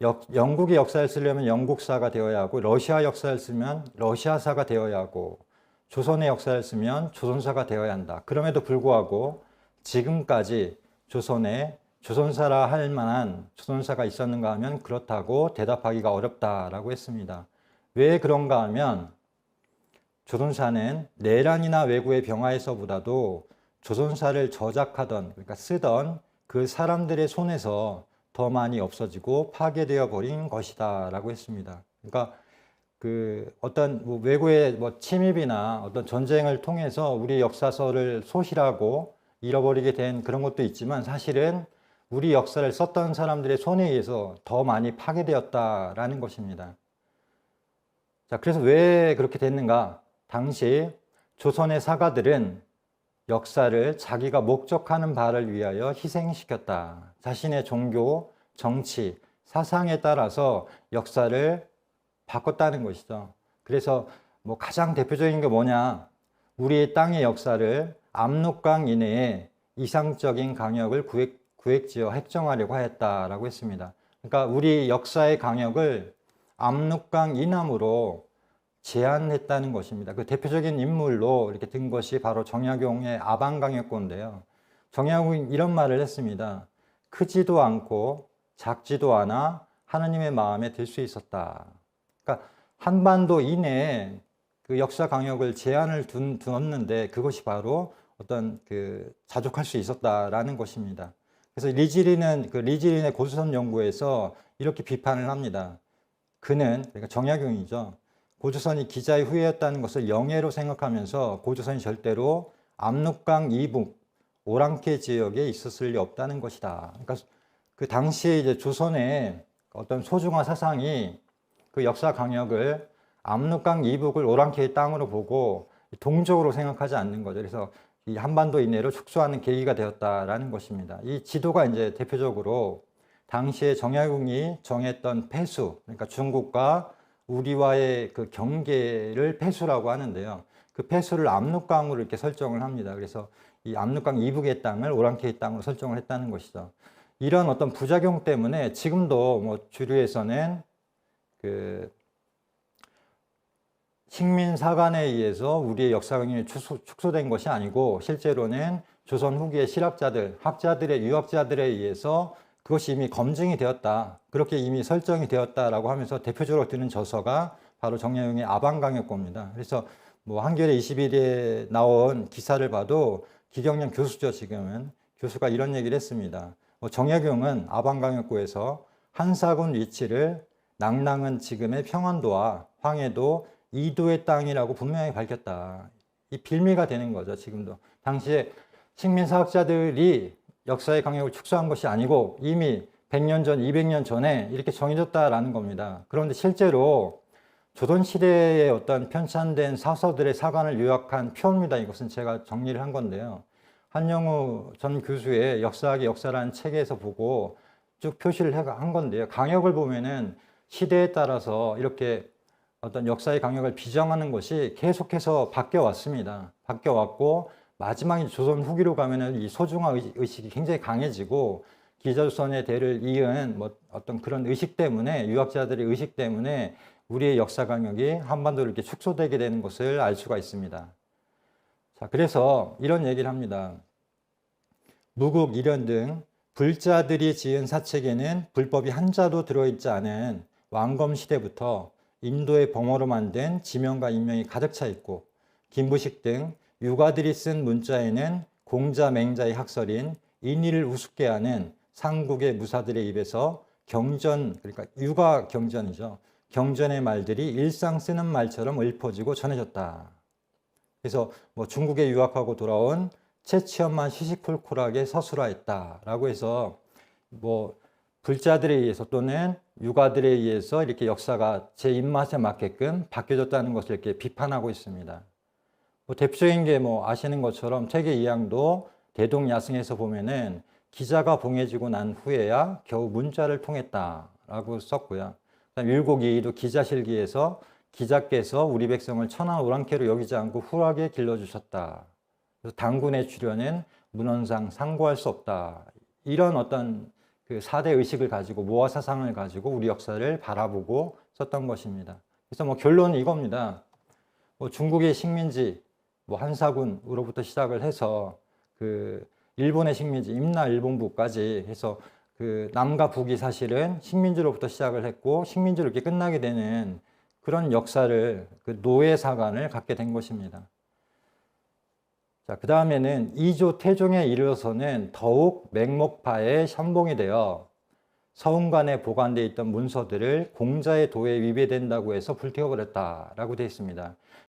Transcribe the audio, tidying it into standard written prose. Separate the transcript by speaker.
Speaker 1: 영국의 역사를 쓰려면 영국사가 되어야 하고, 러시아 역사를 쓰면 러시아사가 되어야 하고, 조선의 역사를 쓰면 조선사가 되어야 한다. 그럼에도 불구하고 지금까지 조선에 조선사라 할 만한 조선사가 있었는가 하면 그렇다고 대답하기가 어렵다라고 했습니다. 왜 그런가 하면 조선사는 내란이나 왜구의 병화에서보다도 조선사를 저작하던, 그러니까 쓰던 그 사람들의 손에서 더 많이 없어지고 파괴되어 버린 것이다 라고 했습니다. 그러니까 그 어떤 외국의 침입이나 어떤 전쟁을 통해서 우리 역사서를 소실하고 잃어버리게 된 그런 것도 있지만, 사실은 우리 역사를 썼던 사람들의 손에 의해서 더 많이 파괴되었다라는 것입니다. 자, 그래서 왜 그렇게 됐는가? 당시 조선의 사가들은 역사를 자기가 목적하는 바를 위하여 희생시켰다. 자신의 종교, 정치, 사상에 따라서 역사를 바꿨다는 것이죠. 그래서 가장 대표적인 게 뭐냐? 우리 땅의 역사를 압록강 이내에 이상적인 강역을 구획지어 획정하려고 하였다라고 했습니다. 그러니까 우리 역사의 강역을 압록강 이남으로 제한했다는 것입니다. 그 대표적인 인물로 이렇게 든 것이 바로 정약용의 아방강역고인데요. 정약용이 이런 말을 했습니다. 크지도 않고 작지도 않아 하느님의 마음에 들 수 있었다. 그러니까 한반도 이내에 그 역사 강역을 제한을 두었는데, 그것이 바로 어떤 자족할 수 있었다라는 것입니다. 그래서 리지린의 고조선 연구에서 이렇게 비판을 합니다. 그는, 그러니까 정약용이죠, 고조선이 기자의 후예였다는 것을 영예로 생각하면서 고조선이 절대로 압록강 이북 오랑캐 지역에 있었을 리 없다는 것이다. 그러니까 그 당시에 이제 조선의 어떤 소중화 사상이 그 역사 강역을 압록강 이북을 오랑캐의 땅으로 보고 동족으로 생각하지 않는 거죠. 그래서 이 한반도 이내로 축소하는 계기가 되었다라는 것입니다. 이 지도가 이제 대표적으로 당시에 정약용이 정했던 폐수, 그러니까 중국과 우리와의 그 경계를 폐수라고 하는데요. 그 폐수를 압록강으로 이렇게 설정을 합니다. 그래서 이 압록강 이북의 땅을 오랑캐의 땅으로 설정을 했다는 것이죠. 이런 어떤 부작용 때문에 지금도 주류에서는 그 식민사관에 의해서 우리의 역사강이 축소된 것이 아니고, 실제로는 조선 후기의 실학자들, 학자들의, 유학자들에 의해서 그것이 이미 검증이 되었다, 그렇게 이미 설정이 되었다라고 하면서 대표적으로 드는 저서가 바로 정약용의 아방강역고입니다. 그래서 한겨레 21일에 나온 기사를 봐도 기경련 교수죠, 지금은. 교수가 이런 얘기를 했습니다. 정약용은 아방강역고에서 한사군 위치를 낭랑은 지금의 평안도와 황해도 이도의 땅이라고 분명히 밝혔다. 이 빌미가 되는 거죠, 지금도. 당시에 식민사학자들이 역사의 강역을 축소한 것이 아니고 이미 100년 전, 200년 전에 이렇게 정해졌다라는 겁니다. 그런데 실제로 조선시대의 어떤 편찬된 사서들의 사관을 요약한 표입니다. 이것은 제가 정리를 한 건데요. 한영우 전 교수의 역사학의 역사라는 책에서 보고 쭉 표시를 한 건데요. 강역을 보면은 시대에 따라서 이렇게 어떤 역사의 강역을 비정하는 것이 계속해서 바뀌어 왔습니다. 바뀌어 왔고, 마지막에 조선 후기로 가면은 이 소중화 의식이 굉장히 강해지고, 기자조선의 대를 이은 어떤 그런 의식 때문에, 유학자들의 의식 때문에 우리의 역사 강역이 한반도로 이렇게 축소되게 되는 것을 알 수가 있습니다. 자, 그래서 이런 얘기를 합니다. 무국, 일현 등 불자들이 지은 사책에는 불법이 한자도 들어있지 않은 왕검 시대부터 인도의 범어로 만든 지명과 인명이 가득 차 있고, 김부식 등 유가들이 쓴 문자에는 공자 맹자의 학설인 인의를 우습게 하는 상국의 무사들의 입에서 경전, 그러니까 유가 경전이죠, 경전의 말들이 일상 쓰는 말처럼 읊어지고 전해졌다. 그래서 중국에 유학하고 돌아온 채치엄만 시시콜콜하게 서술화했다라고 해서 불자들에 의해서 또는 유가들에 의해서 이렇게 역사가 제 입맛에 맞게끔 바뀌어졌다는 것을 이렇게 비판하고 있습니다. 대표적인 게 아시는 것처럼 퇴계 이항도 대동야승에서 보면은 기자가 봉해지고 난 후에야 겨우 문자를 통했다라고 썼고요. 그다음 율곡이도 기자실기에서 기자께서 우리 백성을 천하 오랑캐로 여기지 않고 후하게 길러주셨다. 그래서 당군의 출현은 문헌상 상고할 수 없다. 이런 어떤 그 4대 의식을 가지고 모아 사상을 가지고 우리 역사를 바라보고 썼던 것입니다. 그래서 뭐 결론은 이겁니다. 뭐 중국의 식민지, 뭐 한사군으로부터 시작을 해서 그 일본의 식민지, 임나 일본부까지 해서 그 남과 북이 사실은 식민지로부터 시작을 했고 식민지로 이렇게 끝나게 되는 그런 역사를 그 노예사관을 갖게 된 것입니다. 자, 그 다음에는 이조 태종에 이르러서는 더욱 맹목파의 선봉이 되어 서운관에 보관되어 있던 문서들을 공자의 도에 위배된다고 해서 불태워버렸다라고 되어 있습니다.